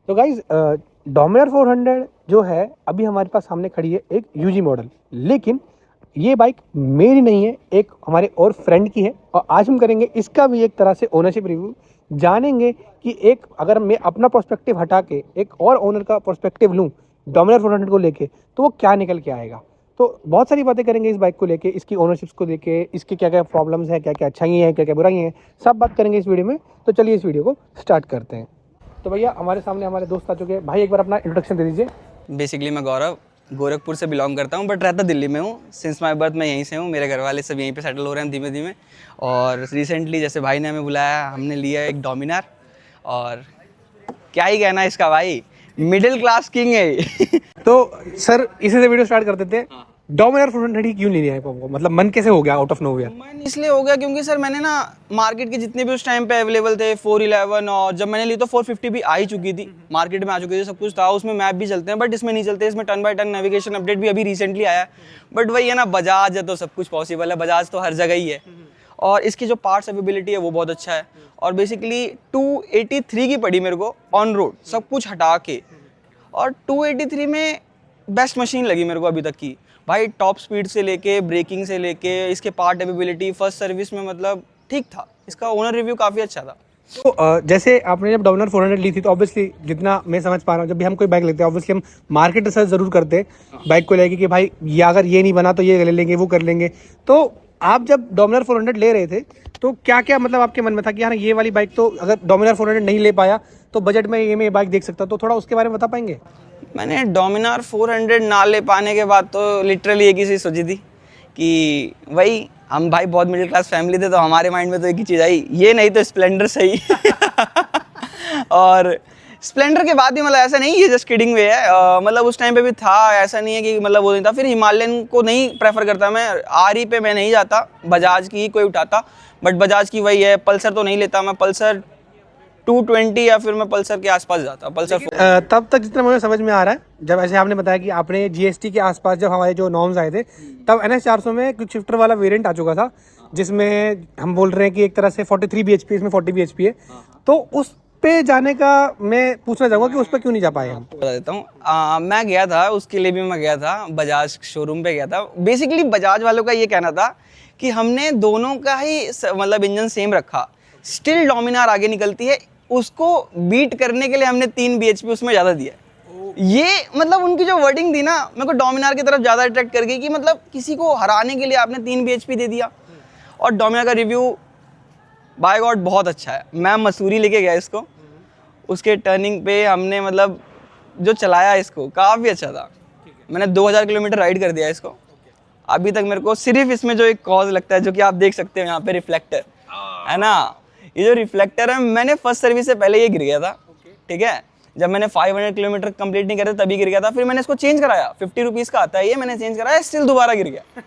तो गाइज डोमिनार 400 जो है अभी हमारे पास सामने खड़ी है एक यूजी मॉडल, लेकिन ये बाइक मेरी नहीं है, एक हमारे और फ्रेंड की है। और आज हम करेंगे इसका भी एक तरह से ओनरशिप रिव्यू, जानेंगे कि एक अगर मैं अपना पर्सपेक्टिव हटा के एक और ओनर का पर्सपेक्टिव लूँ डोमिनार 400 को लेके, तो वो क्या निकल के आएगा। तो बहुत सारी बातें करेंगे इस बाइक को लेके, इसकी ओनरशिप्स को लेके, इसके क्या क्या प्रॉब्लम्स हैं, क्या क्या अच्छाई हैं, क्या क्या बुराई हैं, सब बात करेंगे इस वीडियो में। तो चलिए इस वीडियो को स्टार्ट करते हैं। तो भैया हमारे सामने हमारे दोस्त आ चुके हैं। भाई एक बार अपना इंट्रोडक्शन दे दीजिए। बेसिकली मैं गौरव गोरखपुर से बिलोंग करता हूँ, बट रहता दिल्ली में हूँ। सिंस माई बर्थ मैं यहीं से हूँ। मेरे घर वाले सब यहीं पे सेटल हो रहे हैं धीमे धीमे। और रिसेंटली जैसे भाई ने हमें बुलाया, हमने लिया एक डोमिनार। और क्या ही कहना है इसका, भाई मिडिल क्लास किंग है ये। तो सर इसी से वीडियो स्टार्ट कर देते हैं। डोमिनार 400 क्यों नहीं लिया है आपको, मतलब मन कैसे हो गया आउट ऑफ नोवेयर? मन इसलिए हो गया क्योंकि सर मैंने ना मार्केट के जितने भी उस टाइम पे अवेलेबल थे 411, और जब मैंने ली तो 450 भी आ ही चुकी थी, मार्केट में आ चुकी थी, सब कुछ था उसमें। मैप भी चलते हैं बट इसमें नहीं चलते। इसमें turn by turn navigation update भी अभी रिसेंटली आया है। बट वही है ना, बजाज है तो सब कुछ पॉसिबल है, बजाज तो हर जगह ही है। और इसकी जो पार्ट्स अवेलेबिलिटी है वो बहुत अच्छा है। और बेसिकली 283 की पड़ी मेरे को ऑन रोड, सब कुछ हटा के। और 283 में बेस्ट मशीन लगी मेरे को अभी तक की भाई। टॉप स्पीड से लेके, ब्रेकिंग से लेके, इसके पार्ट अवेलेबिलिटी, फर्स्ट सर्विस में मतलब ठीक था। इसका ओनर रिव्यू काफ़ी अच्छा था। तो जैसे आपने जब डोमिनार 400 ली थी तो ऑब्वियसली जितना मैं समझ पा रहा हूँ, जब भी हम कोई बाइक लेते हैं ऑब्वियसली हम मार्केट रिसर्च जरूर करते हैं बाइक को लेके कि भाई ये अगर ये नहीं बना तो ये ले लेंगे, वो कर लेंगे। तो आप जब डोमिनार 400 ले रहे थे तो क्या क्या मतलब आपके मन में था कि यार ये वाली बाइक तो अगर डोमिनार 400 नहीं ले पाया तो बजट में ये मैं बाइक देख सकता, तो थोड़ा उसके बारे में बता पाएंगे? मैंने डोमिनार 400 ना ले पाने के बाद तो लिटरली एक ही चीज़ सोची थी कि वही, हम भाई बहुत मिडिल क्लास फैमिली थे तो हमारे माइंड में तो एक ही चीज़ आई, ये नहीं तो स्प्लेंडर सही। और स्प्लेंडर के बाद भी मतलब ऐसा नहीं, ये जस्ट किडिंग वे है। मतलब उस टाइम पे भी था, ऐसा नहीं है कि मतलब वो नहीं था। फिर हिमालयन को नहीं प्रेफर करता मैं, आर पे मैं नहीं जाता, बजाज की ही कोई उठाता। बट बजाज की वही है। पल्सर तो नहीं लेता मैं, पल्सर 220 या फिर मैं पल्सर के आसपास जाता, पल्सर। तब तक जितना मुझे समझ में आ रहा है, जब ऐसे आपने बताया कि आपने जीएसटी के आसपास जब हमारे जो नॉर्म्स आए थे तब NS 400 में क्विक शिफ्टर वाला वेरिएंट आ चुका था, जिसमें हम बोल रहे हैं कि एक तरह से 43 bhp, इसमें 40 bhp है। तो उस पे जाने का मैं पूछना चाहूँगा कि उस पर क्यों नहीं जा पाए हम? बता देता हूँ। मैं गया था, उसके लिए भी मैं गया था, बजाज शोरूम पे गया था। बेसिकली बजाज वालों का ये कहना था कि हमने दोनों का ही मतलब इंजन सेम रखा, स्टिल डोमिनार आगे निकलती है, उसको बीट करने के लिए हमने 3 bhp उसमें ज़्यादा दिया। ये मतलब उनकी जो वर्डिंग थी ना, मेरे को डोमिनार की तरफ ज़्यादा अट्रैक्ट कर गई कि मतलब किसी को हराने के लिए आपने 3 bhp दे दिया। और डोमिनार का रिव्यू बाय गॉड बहुत अच्छा है। मैं मसूरी लेके गया इसको, उसके टर्निंग पे हमने मतलब जो चलाया इसको काफ़ी अच्छा था। मैंने 2000 किलोमीटर राइड कर दिया इसको अभी तक। मेरे को सिर्फ इसमें जो एक कॉज लगता है, जो कि आप देख सकते हो यहाँ पे, रिफ्लेक्टर है ना। ये जो रिफ्लेक्टर है, मैंने फर्स्ट सर्विस से पहले ये गिर गया था, ठीक है। जब मैंने 500 किलोमीटर कंप्लीट नहीं करे तभी गिर गया था। फिर मैंने इसको चेंज कराया, 50 रुपीज़ का आता है ये, मैंने चेंज कराया, स्टिल दोबारा गिर गया।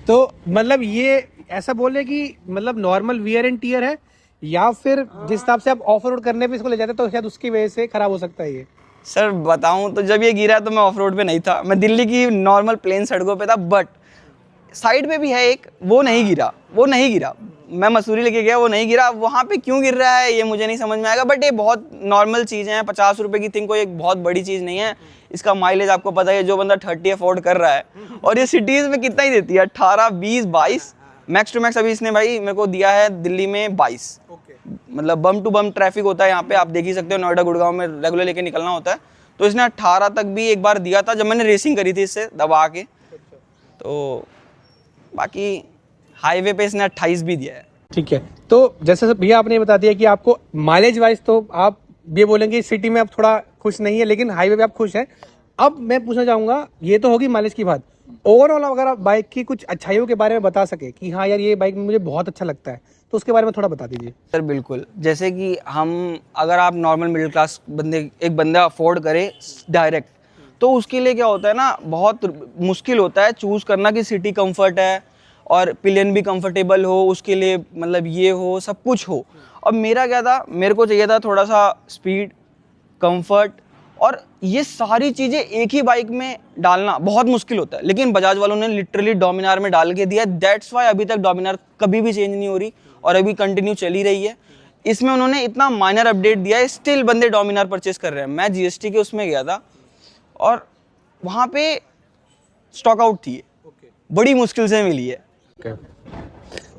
तो मतलब ये ऐसा बोले कि मतलब नॉर्मल वियर एंड टियर है, या फिर जिस हिसाब से आप ऑफ रोड करने पे इसको ले जाते तो शायद उसकी वजह से खराब हो सकता है ये? सर बताऊं तो जब ये गिरा तो मैं ऑफ रोड पे नहीं था, मैं दिल्ली की नॉर्मल प्लेन सड़कों पे था। बट साइड पे भी है एक, वो नहीं गिरा, वो नहीं गिरा। मैं मसूरी लेके गया, वो नहीं गिरा। वहाँ पे क्यों गिर रहा है ये मुझे नहीं समझ में आएगा। बट ये बहुत नॉर्मल चीज़ें हैं, 50 रुपये की थिंग, कोई एक बहुत बड़ी चीज़ नहीं है। इसका माइलेज आपको पता है, जो बंदा 30 अफोर्ड कर रहा है, और ये सिटीज़ में कितना ही देती है, 18, 20, 22 मैक्स टू मैक्स। अभी इसने भाई मेरे को दिया है दिल्ली में 22। मतलब बम टू बम ट्रैफिक होता है यहाँ पे, आप देख ही सकते हो। नोएडा गुड़गांव में रेगुलर लेके निकलना होता है, तो इसने 18 तक भी एक बार दिया था जब मैंने रेसिंग करी थी इससे दबा के। तो बाकी हाईवे पे इसने 28 भी दिया है। ठीक है। तो जैसे भैया आपने बता दिया कि आपको माइलेज वाइज तो आप ये बोलेंगे सिटी में आप थोड़ा खुश नहीं है, लेकिन हाईवे पे आप खुश हैं। अब मैं पूछना चाहूँगा, ये तो होगी माइलेज की बात, ओवरऑल अगर आप बाइक की कुछ अच्छाइयों के बारे में बता सके कि हाँ यार ये बाइक मुझे बहुत अच्छा लगता है, तो उसके बारे में थोड़ा बता दीजिए। सर बिल्कुल, जैसे कि हम अगर आप नॉर्मल मिडिल क्लास बंदे, एक बंदा अफोर्ड करे डायरेक्ट, तो उसके लिए क्या होता है ना, बहुत मुश्किल होता है चूज़ करना कि सिटी कंफर्ट है और पिलियन भी कंफर्टेबल हो, उसके लिए मतलब ये हो, सब कुछ हो। अब मेरा क्या था, मेरे को चाहिए था थोड़ा सा स्पीड, कंफर्ट, और ये सारी चीज़ें एक ही बाइक में डालना बहुत मुश्किल होता है। लेकिन बजाज वालों ने लिटरली डोमिनार में डाल के दिया। दैट्स वाई अभी तक डोमिनार कभी भी चेंज नहीं हो रही और अभी कंटिन्यू चली रही है। इसमें उन्होंने इतना माइनर अपडेट दिया है, स्टिल बंदे डोमिनार परचेस कर रहे हैं। मैं जीएसटी के उसमें गया था और वहाँ पे स्टॉक आउट थी, बड़ी मुश्किल से मिली है।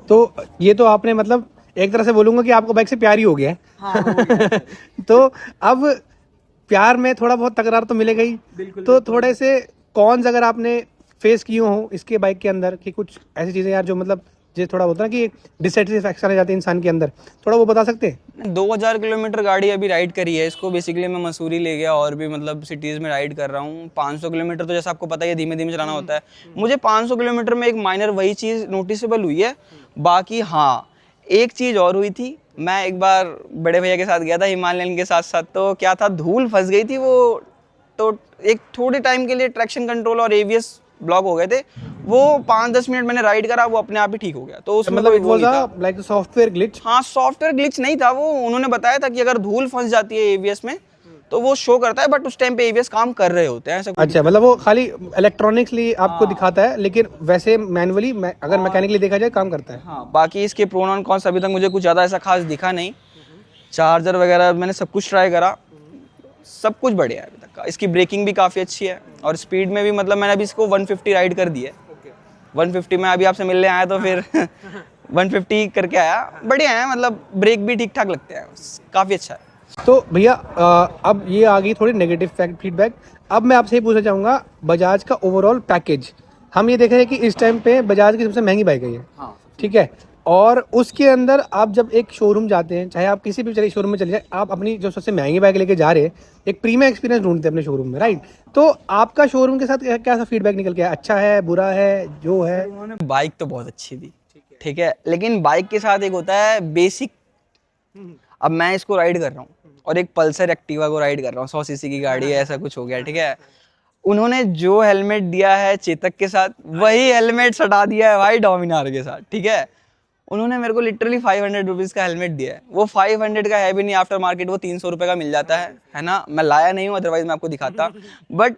तो ये तो आपने मतलब एक तरह से बोलूंगा कि आपको बाइक से प्यार ही हो गया है। हाँ, तो अब प्यार में थोड़ा बहुत तकरार तो मिलेगा ही। तो थोड़े से कॉन्स अगर आपने फेस किए हो इसके बाइक के अंदर कि कुछ ऐसी चीज़ें यार जो मतलब जो थोड़ा होता है ना कि डिससेटिस्फैक्शन आ जाती है इंसान के अंदर, थोड़ा वो बता सकते हैं? 2000 किलोमीटर गाड़ी अभी राइड करी है इसको। बेसिकली मैं मसूरी ले गया और भी मतलब सिटीज़ में राइड कर रहा हूँ। 500 किलोमीटर तो जैसा आपको पता ही है धीमे धीमे चलाना होता है। मुझे 500 किलोमीटर में एक माइनर वही चीज़ नोटिसेबल हुई है। बाकी हाँ, एक चीज़ और हुई थी। मैं एक बार बड़े भैया के साथ गया था हिमालयन के साथ साथ, तो क्या था, धूल फंस गई थी वो, तो एक थोड़े टाइम के लिए ट्रैक्शन कंट्रोल और एवीएस ब्लॉक हो गए थे। वो 5-10 मिनट मैंने राइड करा, वो अपने आप ही ठीक हो गया। तो उसमें मतलब कोई इट वो वाज नहीं अ था। Like software glitch? हाँ, सॉफ्टवेयर ग्लिच नहीं था वो। उन्होंने बताया था कि अगर धूल फंस जाती है एवीएस में तो वो शो करता है, बट उस टाइम पे एवीएस काम कर रहे होते हैं, ऐसा कुछ। अच्छा, मतलब वो खाली इलेक्ट्रॉनिक्सली आपको हाँ। दिखाता है, लेकिन वैसे मैनुअली अगर मैकेनिकली देखा जाए काम करता है। हाँ, बाकी इसके प्रोन और कॉन्स अभी तक मुझे कुछ ज़्यादा ऐसा खास दिखा नहीं। चार्जर वगैरह मैंने सब कुछ ट्राई करा, सब कुछ बढ़िया है अभी तक का। इसकी ब्रेकिंग भी काफ़ी अच्छी है और स्पीड में भी मतलब मैंने अभी इसको 150 राइड कर दी है। 150 में अभी आपसे मिलने आया तो फिर 150 करके आया। बढ़िया है, मतलब ब्रेक भी ठीक ठाक लगते हैं, काफ़ी अच्छा है। तो भैया अब ये आ गई थोड़ी नेगेटिव फीडबैक। अब मैं आपसे ये पूछना चाहूँगा बजाज का ओवरऑल पैकेज। हम ये देख रहे हैं कि इस टाइम पे बजाज की सबसे महंगी बाइक है ये, ठीक है, और उसके अंदर आप जब एक शोरूम जाते हैं, चाहे आप किसी भी चलिए शोरूम में चले जाए, आप अपनी जो सबसे महंगी बाइक लेके जा रहे हैं, एक प्रीमियम एक्सपीरियंस ढूंढते हैं अपने शोरूम में, राइट? तो आपका शोरूम के साथ क्या सा फीडबैक निकल के आया? अच्छा है, बुरा है, जो है? बाइक तो बहुत अच्छी थी, ठीक है, लेकिन बाइक के साथ एक होता है बेसिक। अब मैं इसको राइड कर रहा हूँ और एक पल्सर एक्टिवा को राइड कर रहा हूँ, 100 सीसी की गाड़ी है, ऐसा कुछ हो गया, ठीक है। उन्होंने जो हेलमेट दिया है चेतक के साथ, वही हेलमेट सटा दिया है भाई डोमिनार के साथ, ठीक है। उन्होंने मेरे को लिटरली 500 रुपीज़ का हेलमेट दिया है। वो 500 का है भी नहीं, आफ्टर मार्केट वो 300 रुपये का मिल जाता है ना। मैं लाया नहीं हूँ, अदरवाइज मैं आपको दिखाता। बट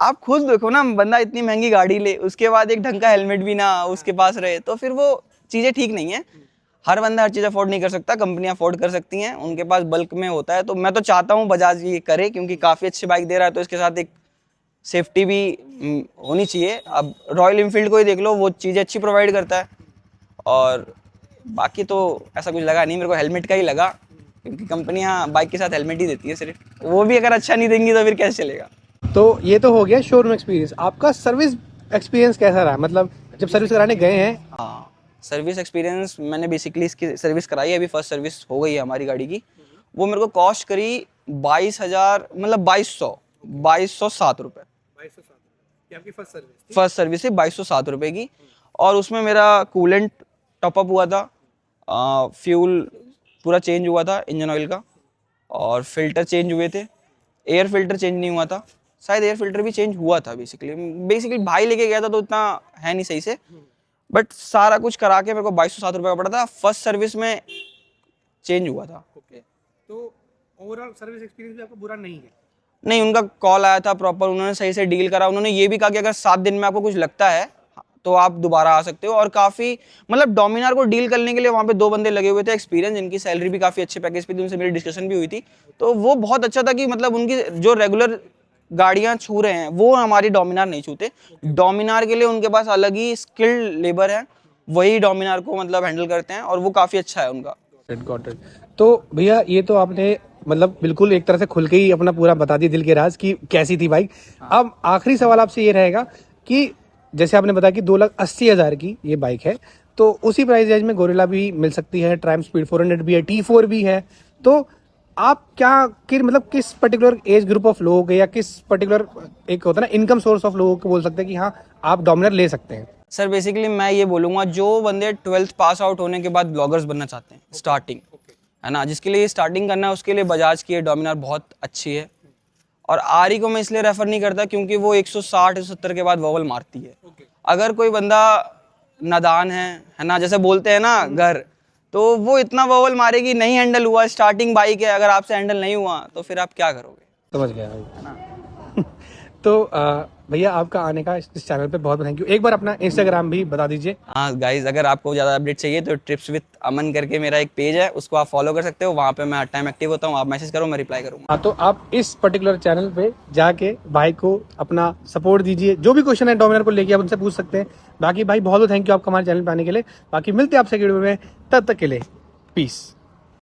आप खुद देखो ना, बंदा इतनी महंगी गाड़ी ले, उसके बाद एक ढंग का हेलमेट भी ना उसके पास रहे, तो फिर वो चीज़ें ठीक नहीं है। हर बंदा हर चीज़ अफोर्ड नहीं कर सकता, कंपनियां अफोर्ड कर सकती हैं, उनके पास बल्क में होता है। तो मैं तो चाहता हूँ बजाज ये करे, क्योंकि काफ़ी अच्छी बाइक दे रहा है, तो इसके साथ एक सेफ्टी भी होनी चाहिए। अब रॉयल इनफील्ड को ही देख लो, वो चीज़ें अच्छी प्रोवाइड करता है। और बाकी तो ऐसा कुछ लगा नहीं, मेरे को हेलमेट का ही लगा, क्योंकि कंपनियां बाइक के साथ हेलमेट ही देती है सिर्फ, वो भी अगर अच्छा नहीं देंगी तो फिर कैसे चलेगा। तो ये तो हो गया शोरूम एक्सपीरियंस। आपका सर्विस एक्सपीरियंस कैसा रहा? मतलब जब सर्विस कराने गए हैं? हाँ, सर्विस एक्सपीरियंस मैंने बेसिकली इसकी सर्विस कराई है, अभी फर्स्ट सर्विस हो गई है हमारी गाड़ी की। वो मेरे को कॉस्ट करी 22,000, मतलब 2207 रुपये। 2207 आपकी फर्स्ट सर्विस? फर्स्ट सर्विस है 2207 रुपये की। और उसमें मेरा कूलेंट टॉपअप हुआ था, फ्यूल पूरा चेंज हुआ था इंजन ऑयल का, और फिल्टर चेंज हुए थे। एयर फिल्टर चेंज नहीं हुआ था, शायद एयर फिल्टर भी चेंज हुआ था। बेसिकली भाई लेके गया था तो इतना है नहीं सही से, बट सारा कुछ करा के मेरे को 2207 रुपये का पड़ा था। फर्स्ट सर्विस में चेंज हुआ था। तो ओवरऑल सर्विस एक्सपीरियंस भी आपका बुरा नहीं है? नहीं, उनका कॉल आया था प्रॉपर, उन्होंने सही से डील करा। उन्होंने ये भी कहा कि अगर 7 दिन में आपको कुछ लगता है तो आप दोबारा आ सकते हो। और काफ़ी मतलब डोमिनार को डील करने के लिए वहाँ पे 2 बंदे लगे हुए थे एक्सपीरियंस, जिनकी सैलरी भी काफ़ी अच्छे पैकेज पे थी, उनसे मेरी डिस्कशन भी हुई थी। तो वो बहुत अच्छा था कि मतलब उनकी जो रेगुलर गाड़ियाँ छू रहे हैं वो हमारी डोमिनार नहीं छूते। डोमिनार के लिए उनके पास अलग ही स्किल्ड लेबर है, वही डोमिनार को मतलब हैंडल करते हैं, और वो काफ़ी अच्छा है उनका। Got it. तो भैया ये तो आपने मतलब बिल्कुल एक तरह से खुल के ही अपना पूरा बता दिया दिल के राज कि कैसी थी बाइक। अब आखिरी सवाल आपसे ये रहेगा कि जैसे आपने बताया कि 2,80,000 की ये बाइक है, तो उसी प्राइस रेंज में गोरिल्ला भी मिल सकती है, ट्रायम्फ स्पीड 400 भी है, T4 भी है। तो आप क्या मतलब किस पर्टिकुलर एज ग्रुप ऑफ लोग या किस पर्टिकुलर एक होता है ना इनकम सोर्स ऑफ लोगों को बोल सकते हैं कि हाँ आप डोमिनर ले सकते हैं? सर बेसिकली मैं ये बोलूँगा, जो बंदे 12th पास आउट होने के बाद ब्लॉगर्स बनना चाहते हैं, स्टार्टिंग है ना, जिसके लिए स्टार्टिंग करना है, उसके लिए बजाज की डोमिनार बहुत अच्छी है। और आरी को मैं इसलिए रेफर नहीं करता क्योंकि वो 160-170 के बाद वॉवल मारती है। अगर कोई बंदा नादान है ना, जैसे बोलते हैं ना घर, तो वो इतना वॉवल मारेगी, नहीं हैंडल हुआ, स्टार्टिंग बाइक है, अगर आपसे हैंडल नहीं हुआ तो फिर आप क्या करोगे? समझ गया भाई। तो भैया आपका आने का इस चैनल पे बहुत थैंक यू। एक बार अपना इंस्टाग्राम भी बता दीजिए। हाँ गाइज, अगर आपको ज़्यादा अपडेट चाहिए तो ट्रिप्स विद अमन करके मेरा एक पेज है, उसको आप फॉलो कर सकते हो। वहाँ पे मैं हर टाइम एक्टिव होता हूँ, आप मैसेज करो, मैं रिप्लाई करूँगा। हाँ, तो आप इस पर्टिकुलर चैनल पे जाके भाई को अपना सपोर्ट दीजिए। जो भी क्वेश्चन है डोमिनार को लेके आप उनसे पूछ सकते हैं। बाकी भाई बहुत बहुत थैंक यू आपका हमारे चैनल पे आने के लिए। बाकी मिलते हैं आपसे वीडियो में, तब तक के लिए पीस।